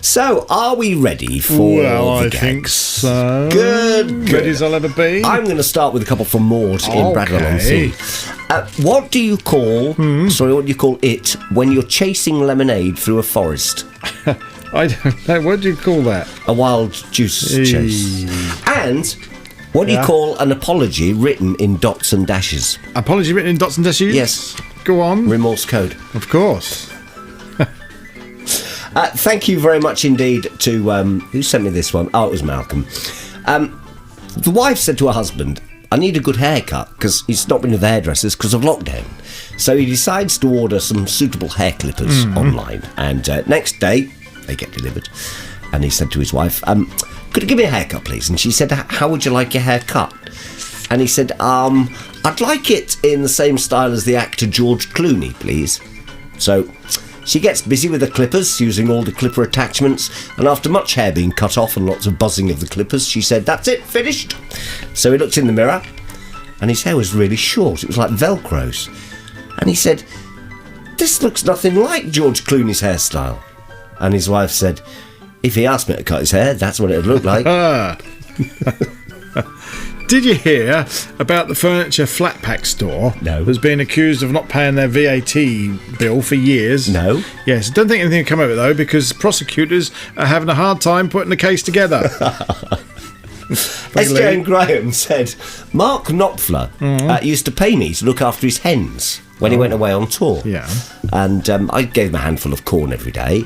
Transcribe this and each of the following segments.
So, are we ready for I the think gags? so. Good. Ready as I'll ever be. I'm going to start with a couple from Maud in Bradwell-on-Sea. What do you call, what do you call it when you're chasing lemonade through a forest? I don't know. What do you call that? A wild juice chase. And what do you call an apology written in dots and dashes? Apology written in dots and dashes? Yes. Go on. Remorse code. Of course. Thank you very much indeed to... who sent me this one? Oh, it was Malcolm. The wife said to her husband, I need a good haircut because he's not been to the hairdressers because of lockdown. So he decides to order some suitable hair clippers online. And next day, they get delivered. And he said to his wife, could you give me a haircut, please? And she said, how would you like your hair cut? And he said, I'd like it in the same style as the actor George Clooney, please. So she gets busy with the clippers, using all the clipper attachments, and after much hair being cut off and lots of buzzing of the clippers, she said, that's it, finished. So he looked in the mirror, and his hair was really short. It was like Velcros. And he said, this looks nothing like George Clooney's hairstyle. And his wife said, if he asked me to cut his hair, that's what it would look like. Did you hear about the furniture flat pack store? No. That's been accused of not paying their VAT bill for years? No. Yes, I don't think anything will come of it though, because prosecutors are having a hard time putting the case together. S.J. and Graham said, Mark Knopfler used to pay me to look after his hens when he went away on tour. Yeah. And I gave him a handful of corn every day.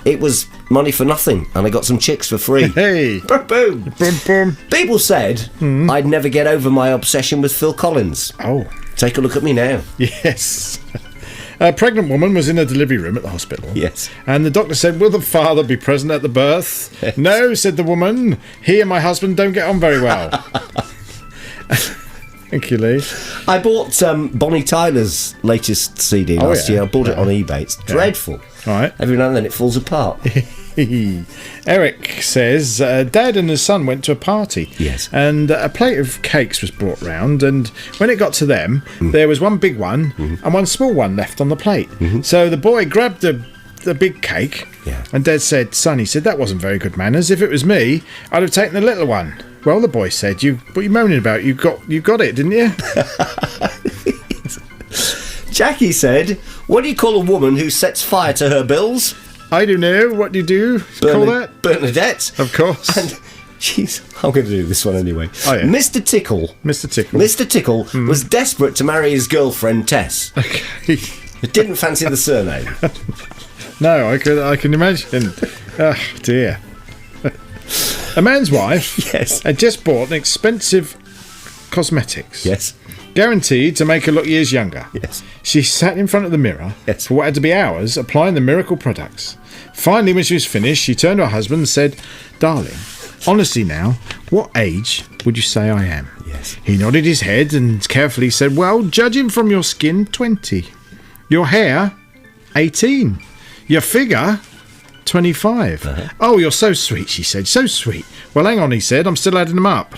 It was money for nothing, and I got some chicks for free. Hey! Boom, boom. Boom, boom. People said I'd never get over my obsession with Phil Collins. Oh. Take a look at me now. Yes. A pregnant woman was in a delivery room at the hospital. Yes. And the doctor said, will the father be present at the birth? Yes. No, said the woman. He and my husband don't get on very well. Thank you, Lee. I bought Bonnie Tyler's latest CD last year. I bought it on eBay. It's dreadful. All right. Every now and then it falls apart. Eric says Dad and his son went to a party. Yes. And a plate of cakes was brought round, and when it got to them, there was one big one and one small one left on the plate. So the boy grabbed the big cake, and Dad said, son, he said, that wasn't very good manners. If it was me, I'd have taken the little one. Well, the boy said, what are you moaning about? You got it, didn't you? Jackie said, what do you call a woman who sets fire to her bills? I don't know. What do you do? Call that? Bernadette. Of course. And I'm going to do this one anyway. Oh, yeah. Mr. Tickle was desperate to marry his girlfriend Tess. Okay. Didn't fancy the surname. No, I can imagine. Oh, dear. A man's wife had just bought an expensive cosmetics. Yes. Guaranteed to make her look years younger. Yes. She sat in front of the mirror for what had to be hours applying the miracle products. Finally, when she was finished, she turned to her husband and said, darling, honestly now, what age would you say I am? Yes. He nodded his head and carefully said, well, judging from your skin, 20. Your hair, 18. Your figure, 25. Oh, you're so sweet, she said. So sweet. Well, hang on, he said. I'm still adding them up.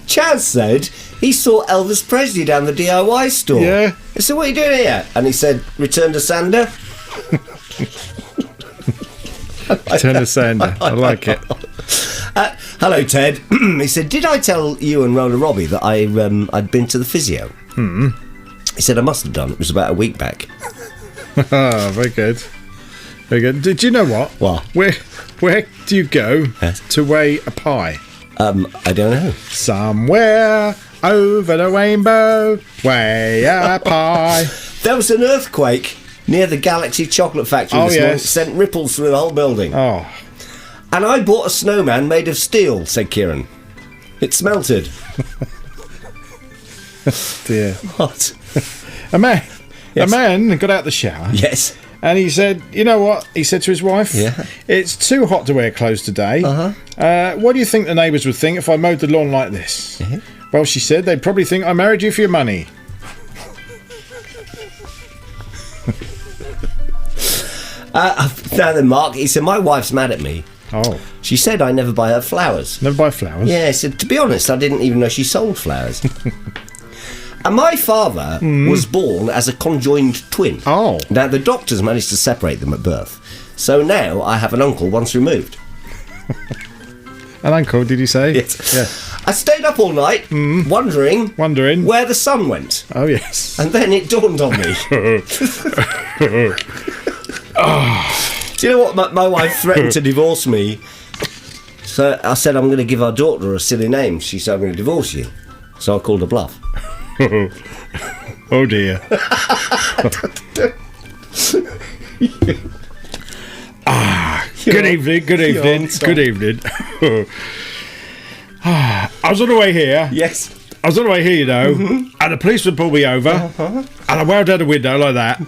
Chaz said he saw Elvis Presley down the DIY store. Yeah. I said, what are you doing here? And he said, return to Sander. Return to Sander. I like it. Hello, Ted. He said, did I tell you and Robbie that I'd been to the physio? He said, I must have done. It was about a week back. Oh, very good. Very good. Did you know what? What? Where do you go to weigh a pie? I don't know. Somewhere over the rainbow, weigh a pie. There was an earthquake near the Galaxy Chocolate Factory this morning. It sent ripples through the whole building. Oh. And I bought a snowman made of steel, said Kieran. It smelted. Dear. What? A man got out the shower. Yes. And he said, you know what? He said to his wife, it's too hot to wear clothes today. What do you think the neighbours would think if I mowed the lawn like this? Well, she said, they'd probably think I married you for your money. Now then, Mark, he said, my wife's mad at me. Oh. She said I never buy her flowers. Never buy flowers? Yeah, he said, to be honest, I didn't even know she sold flowers. And my father was born as a conjoined twin. Oh. Now, the doctors managed to separate them at birth. So now I have an uncle once removed. An uncle, did you say? Yes. Yeah. I stayed up all night wondering where the sun went. Oh, yes. And then it dawned on me. Do you know what? My wife threatened to divorce me. So I said, I'm going to give our daughter a silly name. She said, I'm going to divorce you. So I called her bluff. Oh, dear. Good evening. Good evening. I was on the way here. Yes. I was on the way here, you know, and a policeman pulled me over, and I went down the window like that,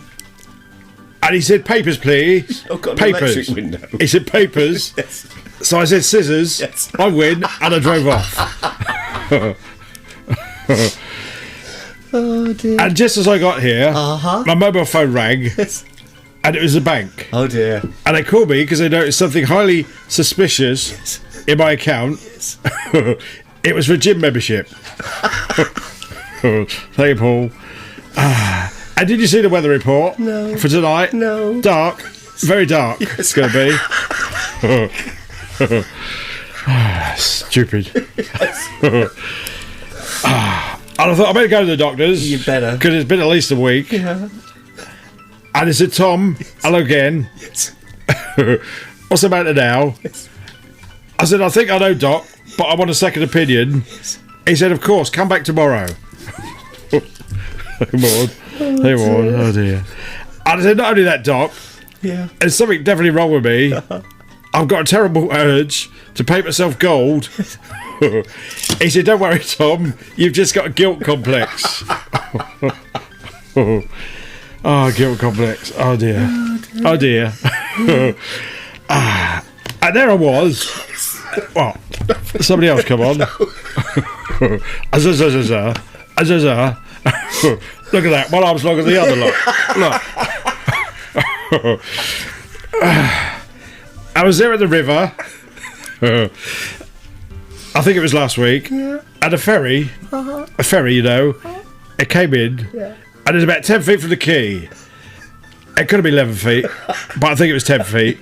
and he said, papers, please. Oh, God, papers. electric window. He said, papers. Yes. So I said, scissors. Yes. I win, and I drove off. Oh, dear. And just as I got here, my mobile phone rang, Yes. and it was a bank. Oh, dear. And they called me because they noticed something highly suspicious in my account. Yes. It was for gym membership. Thank you, Paul. And did you see the weather report? No. For tonight? No. Dark. Very dark. Yes. It's going to be. Stupid. Yes. And I thought I better go to the doctors. You better. Because it's been at least a week. Yeah. And he said, Tom, hello again. Yes. What's the matter now? Yes. I said, I think I know, Doc, but I want a second opinion. Yes. He said, of course, come back tomorrow. Come on. Oh, dear. And I said, not only that, Doc, Yeah. there's something definitely wrong with me. I've got a terrible urge to paint myself gold. He said, don't worry, Tom, you've just got a guilt complex. Oh, guilt complex. Oh, dear. Oh, dear. And there I was. What? Somebody else come on. Look at that. One arm's longer than the other. Look. I was there at the river. I think it was last week. Yeah. And a ferry, you know, it came in. Yeah. And it was about 10 feet from the quay. It could have been 11 feet, but I think it was 10 feet.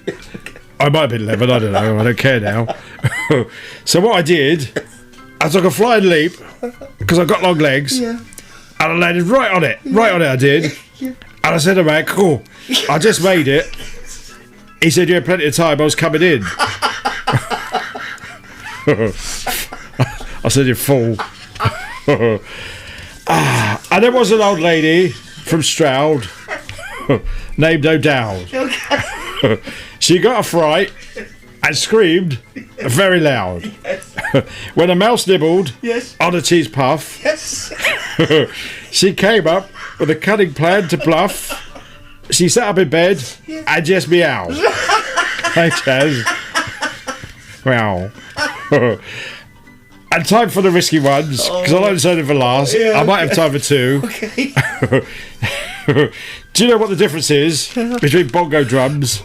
I might have been 11, I don't know, I don't care now. So what I did, I took a flying leap, because I've got long legs, Yeah. and I landed right on it, I did. Yeah. And I said to man, cool, I just made it. He said, you had plenty of time, I was coming in. I said, you fool. And there was an old lady from Stroud named O'Dowd. Okay. She got a fright and screamed very loud. Yes. When a mouse nibbled Yes. on a cheese puff, Yes. she came up with a cunning plan to bluff. She sat up in bed and just meowed. Hey, Chaz. Meow. And time for the risky ones, because I like to save it for last. Yeah, I might have time for two. Okay. Do you know what the difference is between bongo drums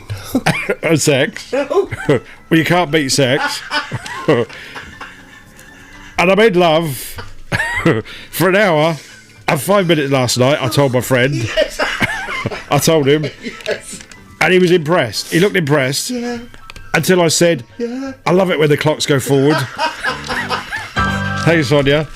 and sex? No. Well, you can't beat sex. And I made love for an hour and 5 minutes last night, I told my friend. Yes. I told him. Yes. And he was impressed. He looked impressed. Yeah. Until I said, Yeah. I love it when the clocks go forward. Hey, Sonia.